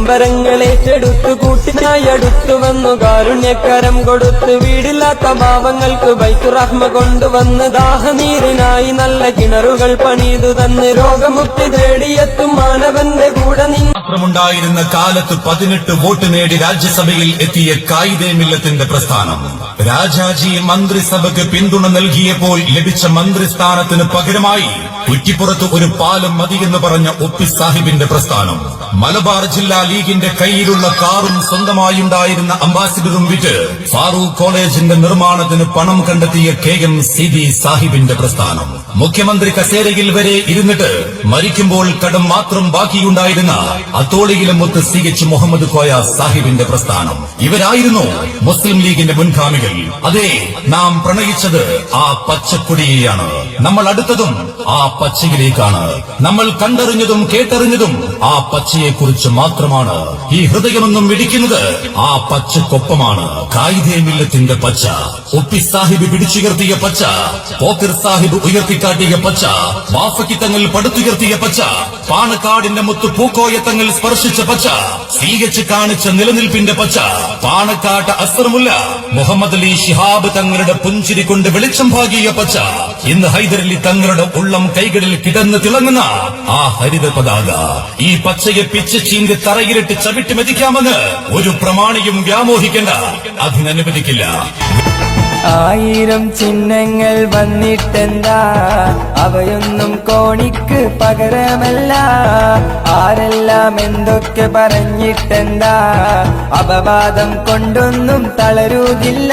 നൊമ്പരങ്ങളേറ്റെടുത്തു കൂട്ടിനായി അടുത്തു വന്നു കാരുണ്യക്കരം കൊടുത്ത് വീടില്ലാത്ത പാവങ്ങൾക്ക് ബൈത്തുറഹ്മ കൊണ്ടുവന്ന് ദാഹനീരിനായി നല്ല കിണറുകൾ പണിതു തന്ന് രോഗമുക്തി തേടിയെത്തും മാനവന്റെ കൂടെ മാത്രമുണ്ടായിരുന്ന കാലത്ത് 18 വോട്ട് നേടി രാജ്യസഭയിൽ എത്തിയ കായിദേ മില്ലത്തിന്റെ പ്രസ്ഥാനം രാജാജി മന്ത്രിസഭയ്ക്ക് പിന്തുണ നൽകിയപ്പോൾ ലഭിച്ച മന്ത്രിസ്ഥാനത്തിന് പകരമായി കുറ്റിപ്പുറത്ത് ഒരു പാലം മതിയെന്ന് പറഞ്ഞ ഒപ്പി സാഹിബിന്റെ പ്രസ്ഥാനം മലബാർ ജില്ലാ ലീഗിന്റെ കയ്യിലുള്ള കാറും സ്വന്തമായുണ്ടായിരുന്ന അംബാസിഡറും വിറ്റ് ഫാറൂഖ് കോളേജിന്റെ നിർമ്മാണത്തിന് പണം കണ്ടെത്തിയ KM സിദി സാഹിബിന്റെ പ്രസ്ഥാനം മുഖ്യമന്ത്രി കസേരയിൽ വരെ ഇരുന്നിട്ട് മരിക്കുമ്പോൾ കടം മാത്രം ബാക്കിയുണ്ടായിരുന്ന അത്തോളിയിലെ മുത്ത് CH മുഹമ്മദ് കോയ സാഹിബിന്റെ പ്രസ്ഥാനം ഇവരായിരുന്നു മുസ്ലിം ലീഗിന്റെ മുൻഗാമികൾ അതെ നാം പ്രണയിച്ചത് ആ പച്ചക്കൊടിയെയാണ് നമ്മൾ അടുത്തതും ആ പച്ചയിലേക്കാണ് നമ്മൾ കണ്ടറിഞ്ഞതും കേട്ടറിഞ്ഞതും ആ പച്ചയെക്കുറിച്ച് മാത്രമാണ് ഈ ഹൃദയമെന്നും ഇടിക്കുന്നത് ആ പച്ചക്കൊപ്പമാണ് കായിദേ മില്ലത്തിന്റെ പച്ച ഒപ്പി സാഹിബ് പിടിച്ചുയർത്തിയ പച്ച പോക്കർ സാഹിബ് ഉയർത്തിക്കാട്ടിയ പച്ച വാഫക്കി തങ്ങൾ പടുത്തുയർത്തിയ പച്ച പാണക്കാടിന്റെ മുത്ത് പൂക്കോയ തങ്ങൾ സ്പർശിച്ച പച്ച CH കാണിച്ച നിലനിൽപ്പിന്റെ പച്ച പാണക്കാട്ട് അസ്റമുല്ല മുഹമ്മദ് അലി ശിഹാബ് തങ്ങളുടെ പുഞ്ചിരി കൊണ്ട് വെളിച്ചം ഭാഗിയ പച്ച ഇന്ന് ഹൈദരലി തങ്ങളുടെ ഉള്ളം കൈകളിൽ കിടന്ന് തിളങ്ങുന്ന ആ ഹരിത പതാക ഈ പച്ചയെ പിച്ച് ചീന്തി തറയിലിട്ട് ചവിട്ടി മെതിക്കാമെന്ന് ഒരു പ്രമാണിയും വ്യാമോഹിക്കേണ്ട അതിനനുവദിക്കില്ല 1000 ചിഹ്നങ്ങൾ വന്നിട്ടെന്താ അവയൊന്നും കോണിക്ക് പകരമല്ല ആരെല്ലാം എന്തൊക്കെ പറഞ്ഞിട്ടെന്താ അപവാദം കൊണ്ടൊന്നും തളരുകില്ല